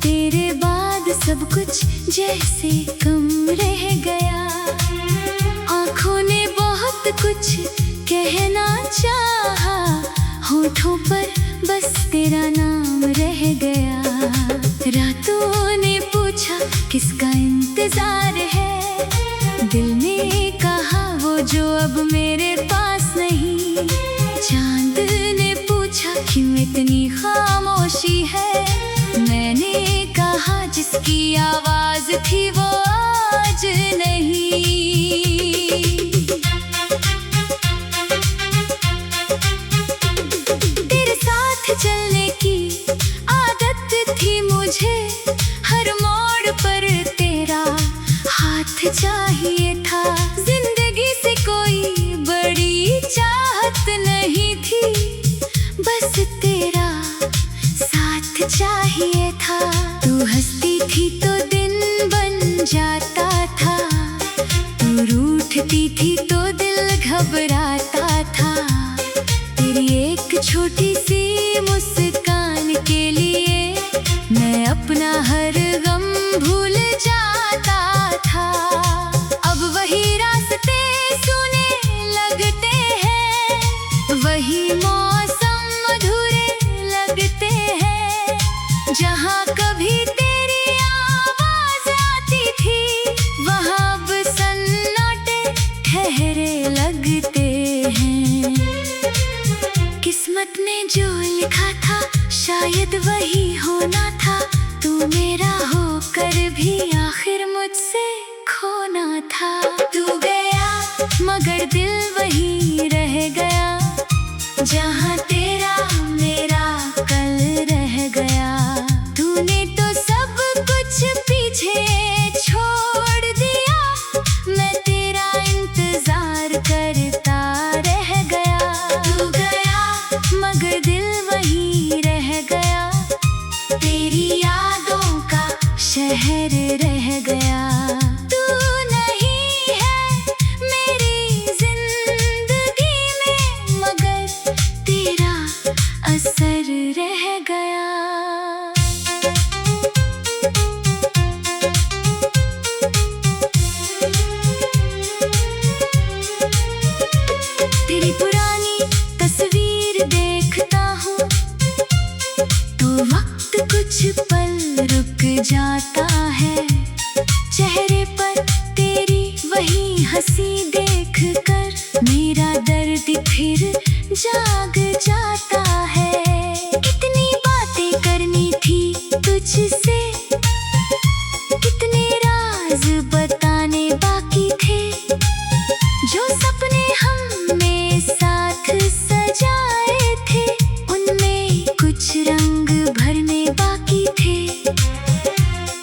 तेरे बाद सब कुछ जैसे कम रह गया। आँखों ने बहुत कुछ कहना चाहा, होठों पर बस तेरा नाम रह गया। रातों ने पूछा किसका इंतजार है, दिल ने कहा वो जो अब मेरे पास नहीं। चांद ने पूछा क्यों इतनी खामोशी है, मैंने कहा जिसकी आवाज थी वो आज नहीं। तेरे साथ चलने की आदत थी मुझे, हर मोड़ पर तेरा हाथ चाहिए था। जिंदगी से कोई बड़ी चाहत नहीं थी, बस तेरा साथ चाहिए था। तू हंसती थी तो दिन बन जाता था, तू रूठती थी तो दिल घबराता था। तेरी एक छोटी सी मुस्कान के लिए मैं अपना हर गम भूल जाता था। अब वही रास्ते सुने लगते हैं, वही मौसम अधूरे लगते हैं। जहाँ कभी तेरी आवाज आती थी, वहाँ अब सन्नाटे ठहरे लगते हैं। किस्मत ने जो लिखा था शायद वही होना था, तू मेरा होकर भी आखिर मुझसे खोना था। तू गया मगर दिल वही रह गया, जहाँ तेरा मेरा कल रह गया। तूने तो सब कुछ पीछे छोड़ दिया, मैं तेरा इंतजार करता रह गया। तू गया मगर दिल वही रह गया, तेरी यादों का शहर रह गया। तू नहीं है मेरी जिंदगी में, मगर तेरा असर रह गया। तेरी पुरानी तस्वीर देखता हूँ तो वक्त कुछ पल रुक जाता है। चेहरे पर तेरी वही हंसी देख कर मेरा दर्द फिर जाग जाता है। कितनी बातें करनी थी तुझसे, कितने राज बताने बाकी थे। जो सपने हमने साथ सजाए थे, उनमें कुछ रंग भरने बाकी थे।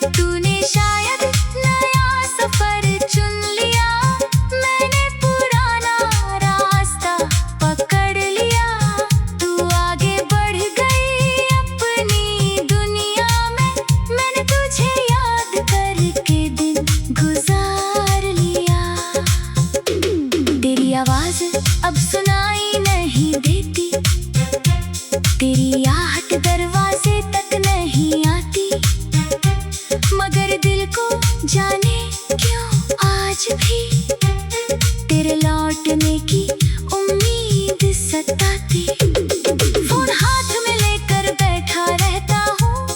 तूने शायद नया सफर चुन लिया, मैंने पुराना रास्ता पकड़ लिया। तू आगे बढ़ गई अपनी दुनिया में, मैंने तुझे याद करके दिन गुजार लिया। तेरी आवाज अब सुनाई नहीं देती, तेरी आहट दरवाजे तक नहीं आती। मगर दिल को जाने क्यों आज भी तेरे लौटने की उम्मीद सताती। फोन हाथ में लेकर बैठा रहता हूँ,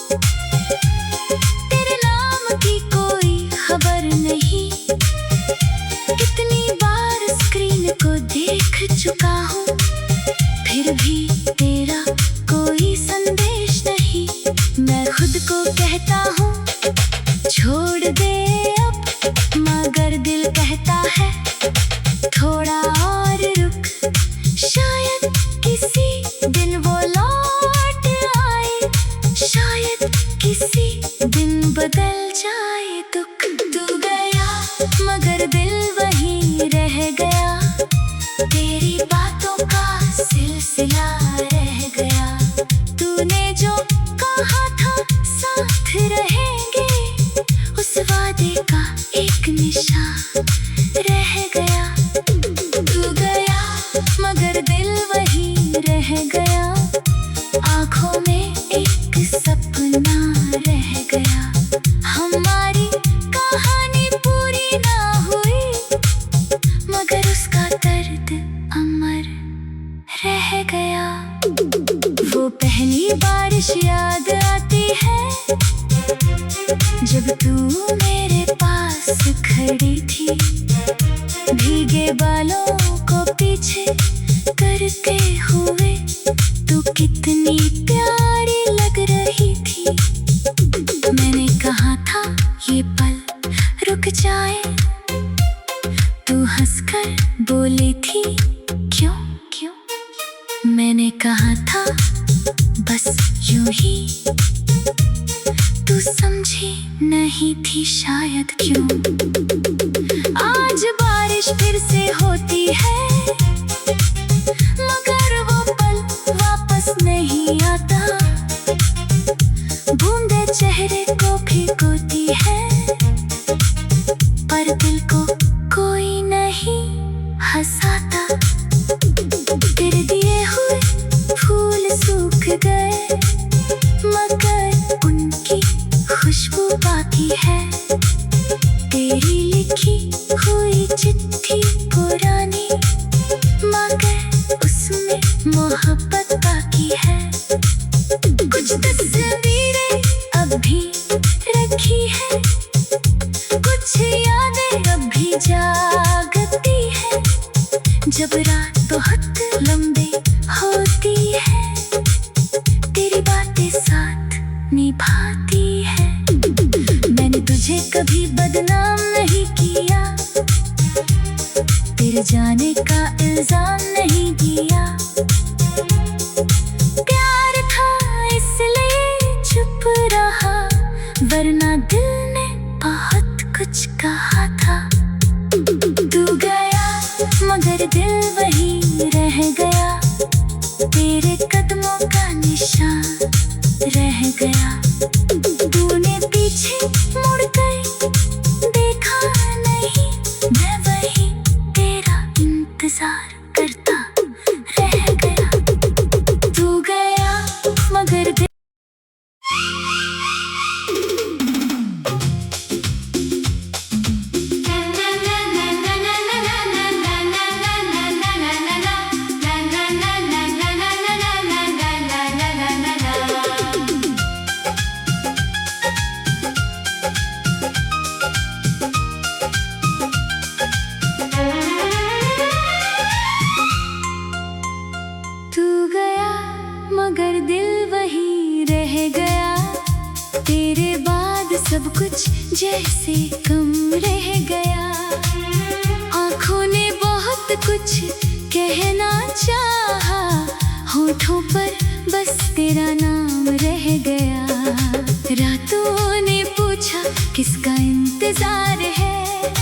तेरे नाम की कोई खबर नहीं। कितनी बार स्क्रीन को देख चुका हूँ, फिर भी तेरा कोई संदेश नहीं। मैं खुद को कहता हूँ छोड़ दे अब, मगर दिल कहता है थोड़ा और रुक। शायद किसी दिन वो लौट आए, शायद किसी दिन बदल जाए दुख। तू गया मगर दिल वही रह गया, तेरी बातों का सिलसिला रह गया। तूने जो कहा था साथ रहेंगे, उस वादे का एक निशान रह गया। तू गया मगर दिल वही रह गया, आँखों में एक सपना रह गया। याद आती है जब तू मेरे पास खड़ी थी, भीगे बालों को पीछे करते हुए तू कितनी प्यारी लग रही थी। मैंने कहा था ये पल रुक जाए, तू हंसकर बोली थी क्यों क्यों। मैंने कहा था बस यूं ही, तू समझी नहीं थी शायद क्यों। आज बारिश फिर से होती है, मगर वो पल वापस नहीं आता। बूंदे चेहरे को भिगोती है, पर दिल को कोई नहीं हंसाता। तेरे दिए हुए फूल सूख गए, मगर उनकी खुशबू बाकी है। तेरी लिखी हुई चिट्ठी पुरानी, मगर उसमें मोहब्बत बाकी है। कुछ तस्वीरें अब भी रखी है, कुछ यादें अब भी जागती है। जब रात बहुत लंबी होती है, तेरी बातें साथ निभाती है। मैंने तुझे कभी बदनाम नहीं किया, तेरे जाने का इल्जाम नहीं दिया। प्यार था इसलिए चुप रहा, वरना दिल ने बहुत कुछ कहा था। तू गया मगर दिल वही रह गया, तेरे कदमों का निशान रह गया। तूने पीछे मुड़कर देखा नहीं, मैं वही तेरा इंतजार करता रह गया। तू गया मगर दिल मगर दिल वही रह गया। तेरे बाद सब कुछ जैसे कम रह गया। आँखों ने बहुत कुछ कहना चाहा, होठों पर बस तेरा नाम रह गया। रातों ने पूछा किसका इंतजार है,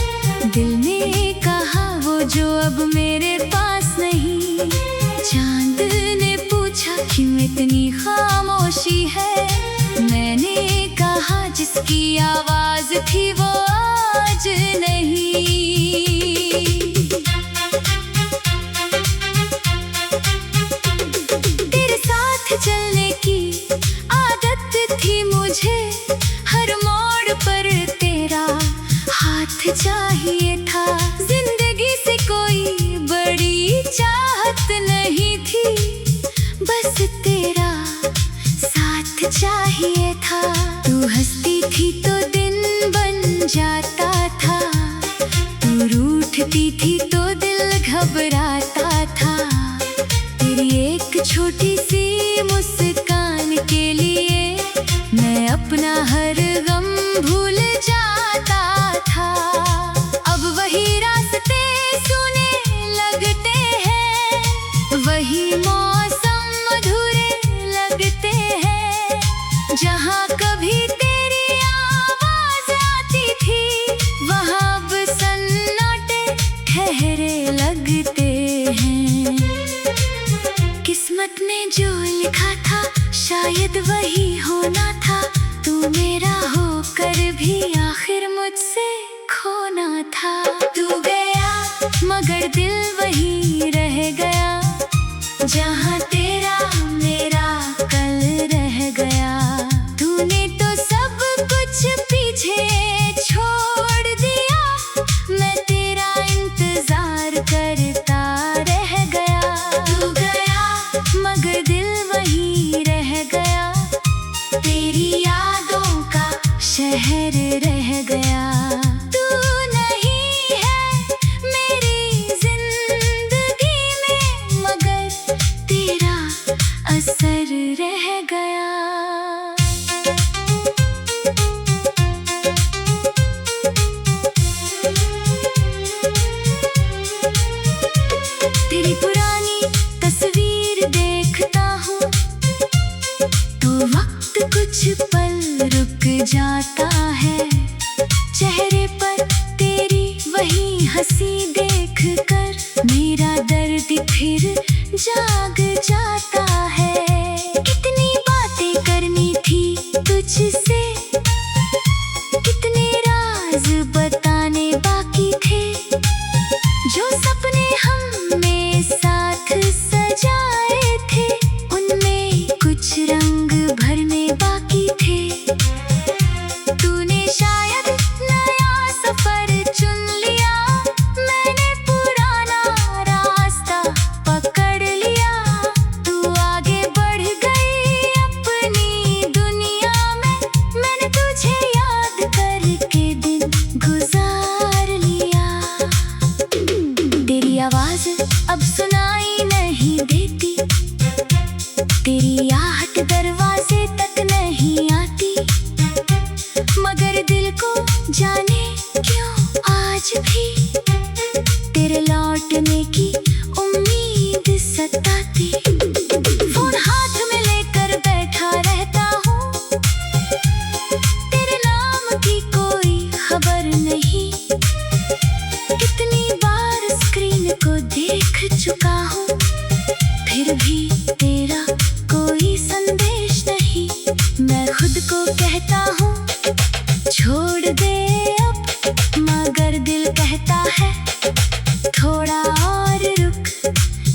दिल ने कहा वो जो अब मेरे पास नहीं। चांद ने पूछा क्यों इतनी खामोशी है, मैंने कहा जिसकी आवाज थी वो आज नहीं। तेरे साथ चलने की आदत थी मुझे, हर मोड़ पर तेरा हाथ चाहिए था। जिंदगी से कोई बड़ी चाहत नहीं थी, बस तेरा साथ चाहिए था। तू हंसती थी तो दिन बन जाता था, तू रूठती थी तो दिल घबराता था। तेरी एक छोटी सी मुस्कान के लिए मैं अपना हर गम भूल जाता था। अब वही रास्ते सुने लगते हैं, वही मौसम अधूरे लगते हैं। जहाँ कभी तेरी आवाज आती थी, वहाँ अब सन्नाटे ठहरे लगते हैं। किस्मत ने जो लिखा था शायद वही होना था, तू मेरा होकर भी आखिर मुझसे खोना था। तू गया मगर दिल वही रह गया, जहाँ तेरा मेरा कल रह गया। तूने तो सब कुछ पीछे छोड़ दिया, मैं तेरा इंतजार करता रह गया। तू गया मगर दिल वही रह गया, तेरी यादों का शहर रह गया। तू नहीं है मेरी जिंदगी में, मगर तेरा असर रह गया। तेरी पुरानी तस्वीर देखता हूँ तो वक्त कुछ पल रुक जाता है। चेहरे पर तेरी वही हंसी देख कर मेरा दर्द फिर जाग जाता है। कितनी बातें करनी थी तुझसे, कितने राज बताने बाकी थे, जो सपने हमने साथ सजाए थे उनमें कुछ रंग भरने बाकी थे। तूने शायद नया सफर चुन लिया, मैंने पुराना रास्ता पकड़ लिया। तू आगे बढ़ गई अपनी दुनिया में, मैंने तुझे याद करके दिन गुजार लिया। तेरी आवाज अब सुनाई नहीं देती, तेरी आहट दरवाजे तक नहीं आती, मगर दिल को जाने क्यों आज भी तेरे लौटने की उम्मीद सताती। फोन हाथ में लेकर बैठा रहता हूँ, तेरे नाम की कोई खबर नहीं। कितनी बार स्क्रीन को देख चुका हूँ, फिर भी तेरा कोई संदेश नहीं। मैं खुद को कहता हूँ छोड़ दे अब, मगर दिल कहता है थोड़ा और रुक।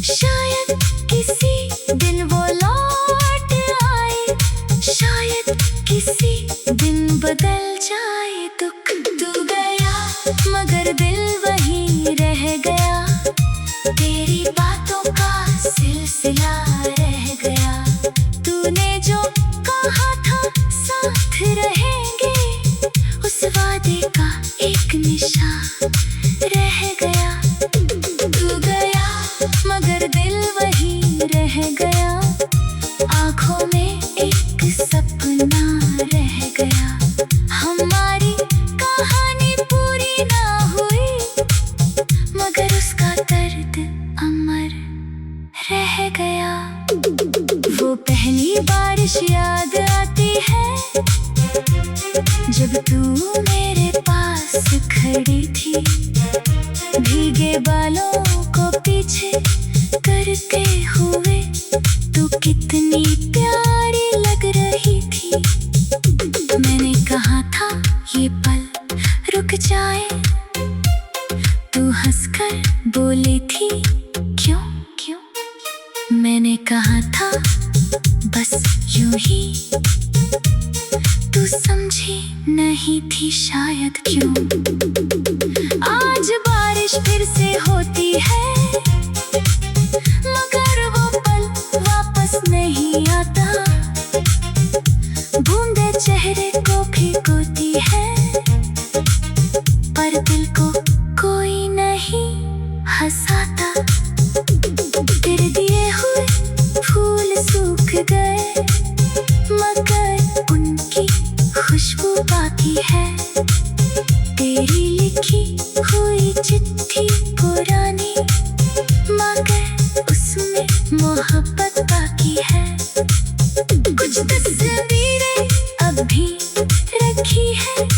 शायद किसी दिन वो लौट आए, शायद किसी दिन बदल जाए दुख। तू गया मगर दिल वहीं रह गया, तेरी बातों का सिलसिला रह गया। तूने जो कहा था साथ रहेंगे, उस वादे का एक निशान रह गया। तू गया मगर दिल वहीं रह गया, आँखों में एक सपना रह गया। हमारी कहानी पूरी ना हुई, मगर उसका दर्द अमर रह गया। वो पहली बारिश याद आती है जब तू मेरे पास खड़ी थी, भीगे बालों को पीछे करते हुए तू कितनी प्यारी लग रही थी। मैंने कहा था ये पल रुक जाए, तू हंसकर बोली थी क्यों क्यों। मैंने कहा था बस यूं ही, तू समझी नहीं थी शायद क्यों। आज बारिश फिर से होती है, मगर वो पल वापस नहीं आता। बूंदे चेहरे को भिगोती है, पर दिल को कोई नहीं हंसाता। तेरे दिए हुए फूल सूख गए, मगर उनकी खुशबू बाकी है। तेरी लिखी हुई चिट्ठी पुरानी, मगर उसमें मोहब्बत बाकी है। कुछ तस्वीरें अब भी रखी है,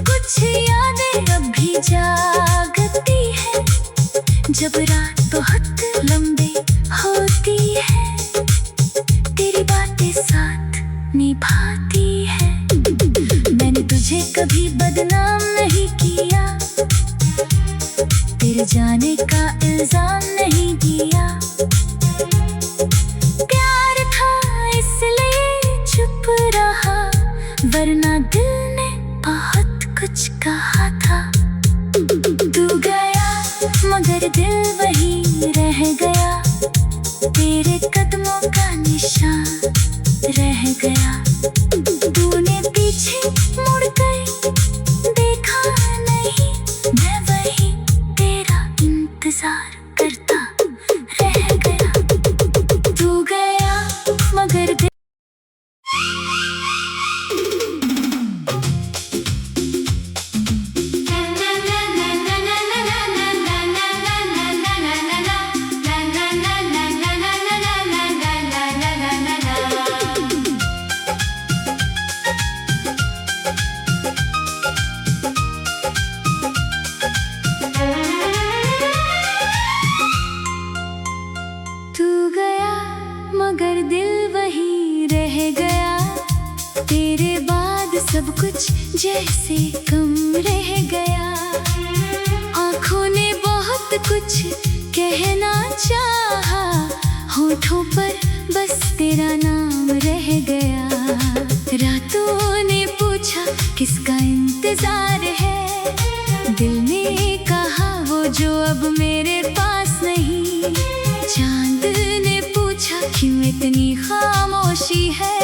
कुछ यादें अब भी जागती है। जब रात बहुत लंबी होती है, तेरी बातें साथ निभाती है। मैंने तुझे कभी बदनाम नहीं किया, तेरे जाने का इल्जाम नहीं दिया। प्यार था इसलिए चुप रहा, वरना दिल ने बहुत कुछ कहा था। तू गया मगर दिल वहीं रह गया, तेरे कदमों का निशान रह गया। तूने पीछे मुड़कर देखा नहीं, मैं वही तेरा इंतजार करता रह गया। तू गया मगर दिल मगर दिल वही रह गया। तेरे बाद सब कुछ जैसे कम रह गया। आँखों ने बहुत कुछ कहना चाहा, होठों पर बस तेरा नाम रह गया। रातों ने पूछा किसका इंतजार है, दिल ने कहा वो जो अब मेरे पास नहीं। चांद ने पूछा क्यों इतनी खामोशी है,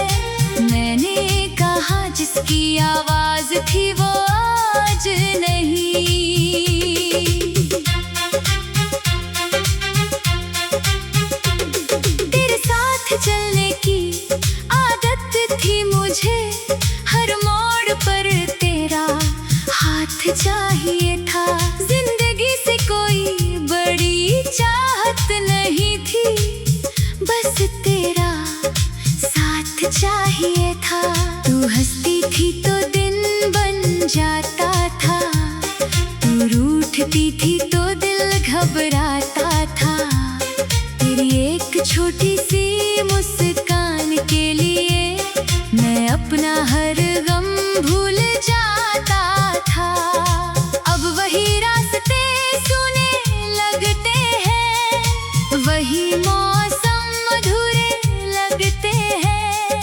मैंने कहा जिसकी आवाज थी वो आज नहीं। तेरे साथ चलने की आदत थी मुझे, हर मोड़ पर तेरा हाथ चाहिए था। जिंदगी से कोई बड़ी चाहत नहीं थी, बस तेरा साथ चाहिए था। तू हंसती थी तो दिन बन जाता था, तू रूठती थी तो दिल घबराता था। तेरी एक छोटी सी मुस्कान के लिए मैं अपना हर गम भूल जाता था। अब वही रास्ते सुने लगते हैं, वही मौसम अधूरे लगते हैं।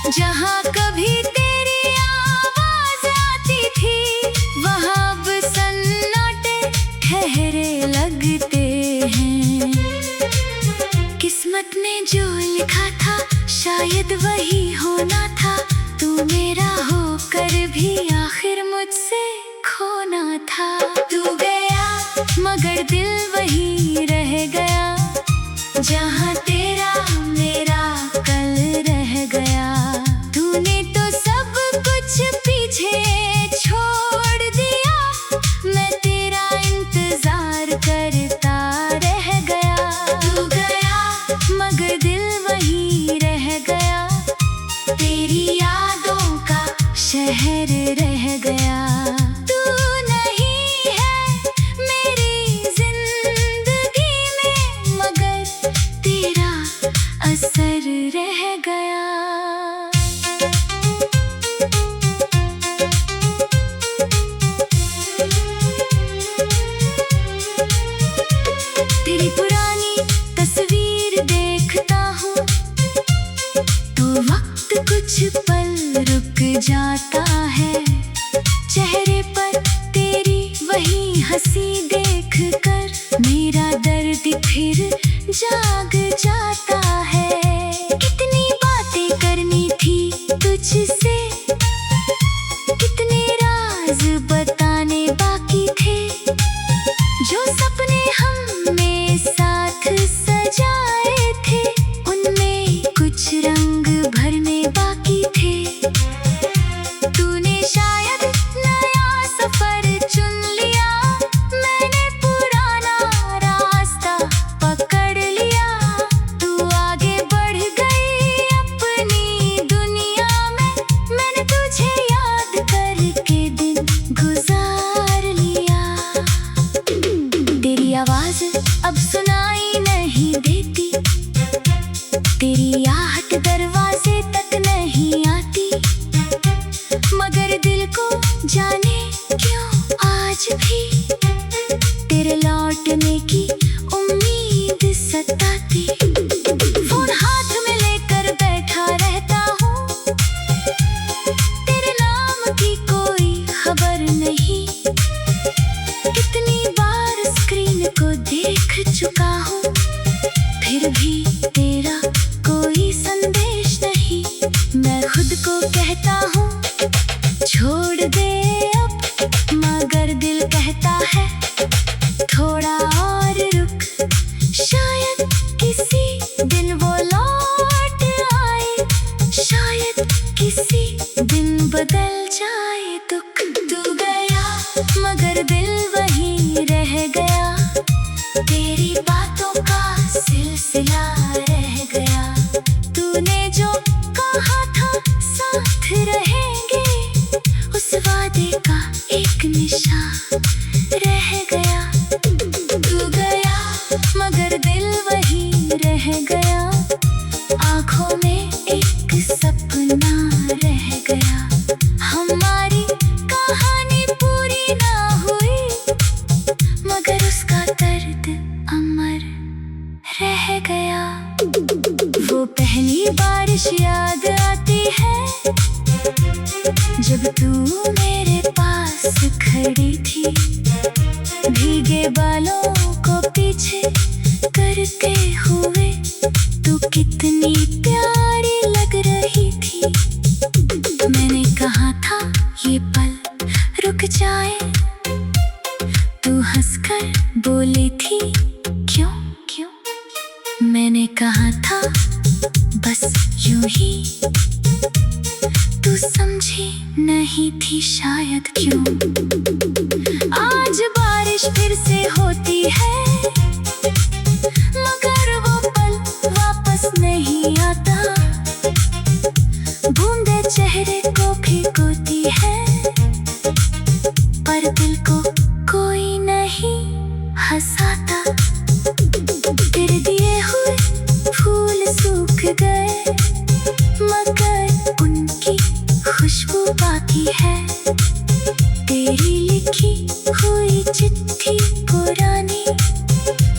जहाँ कभी तेरी आवाज आती थी, वहाँ अब सन्नाटे ठहरे लगते हैं। किस्मत ने जो लिखा था शायद वही होना था, तू मेरा होकर भी आखिर मुझसे खोना था। तू गया मगर दिल वही रह गया, जहाँ तेरा मेरा कल रह गया। तूने तो सब कुछ पीछे छोड़ दिया, मैं तेरा इंतजार करता रह गया। तू गया मगर दिल वही रह गया, तेरी यादों का शहर रह गया। तू नहीं है मेरी जिंदगी में, मगर तेरा असर रह गया। तेरी पुरानी तस्वीर देखता हूँ तो वक्त कुछ पल रुक जाता है। चेहरे पर तेरी वही हंसी देख कर मेरा दर्द फिर जाग जाता है। कितनी बातें करनी थी तुझसे, कितने राज बताने बाकी थे। जो सपने हमने साथ सजाए थे, उनमें कुछ रंग भरने बाकी थे। तूने को कहता हूँ छोड़ दे अब, मगर दिल कहता है थोड़ा और रुक। शायद किसी दिन वो लौट आए, शायद किसी दिन बदल जाए दुख। तू गया मगर दिल वहीं रह गया, तेरी बातों का सिलसिला रह गया। तूने जो कहा था साथ रहेंगे, उस वादे का एक निशान रह गया। तू गया मगर दिल वहीं रह गया, आँखों में एक सपना रह गया। हमारी कहानी पूरी ना हुई, मगर उसका दर्द अमर रह गया। वो पहली बारिश याद आती है, जब तू मेरे पास खड़ी थी। भीगे बालों को पीछे करते हुए तू कितनी प्यारी लग रही थी। मैंने कहा था ये पल रुक जाए, तू हंसकर बोली थी क्यों क्यों। मैंने कहा था बस यूं ही, तू समझी नहीं थी शायद क्यों। आज बारिश फिर से होती है, मगर वो पल वापस नहीं आता। बूंदे चेहरे को भिगोती है, पर दिल को कोई नहीं हंसाता। तेरे दिए हुए फूल सूख गए, मगर उनकी खुशबू बाकी है। तेरी लिखी हुई चिट्ठी पुरानी,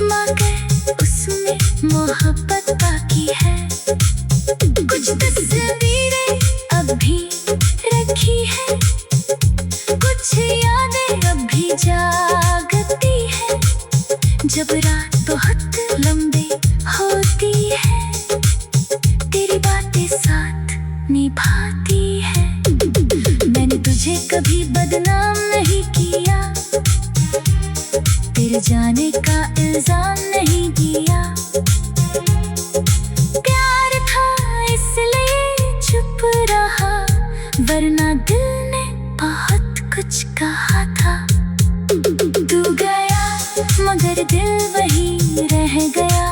मगर उसमें मोहब्बत बाकी है। कुछ तस्वीरें अब भी रखी है, कुछ यादें अब भी जागती है। जब रात बहुत लंबी होती है, तेरी बातें साथ निभाती है। मैंने तुझे कभी बदनाम नहीं किया, तेरे जाने का इल्जाम नहीं दिया। प्यार था इसलिए चुप रहा, वरना दिल ने बहुत कुछ कहा था। तू गया मगर दिल वहीं रह गया,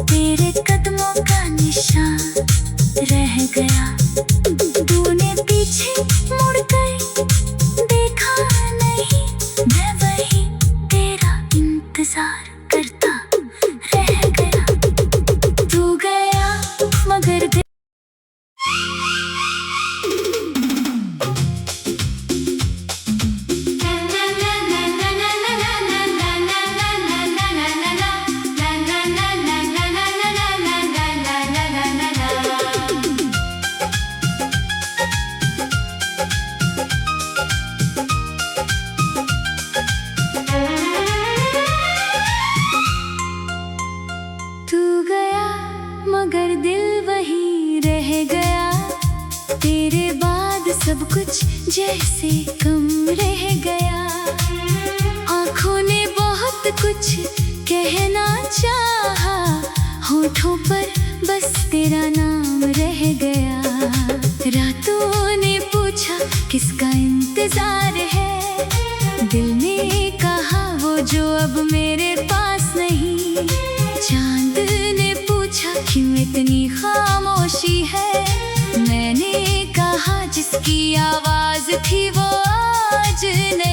तेरे कदमों का निशान रह गया। तूने पीछे मुड़ कर देखा नहीं, मैं वहीं तेरा इंतजार करता रह गया। तू गया मगर दिल मगर दिल वहीं रह गया, तेरे बाद सब कुछ जैसे कम रह गया। आँखों ने बहुत कुछ कहना चाहा, होठों पर बस तेरा नाम रह गया। रातों ने पूछा किसका इंतजार है, दिल ने कहा वो जो अब मेरे पास नहीं। चांद ने पूछा क्यों इतनी खामोशी है, मैंने कहा जिसकी आवाज थी वो आज नहीं।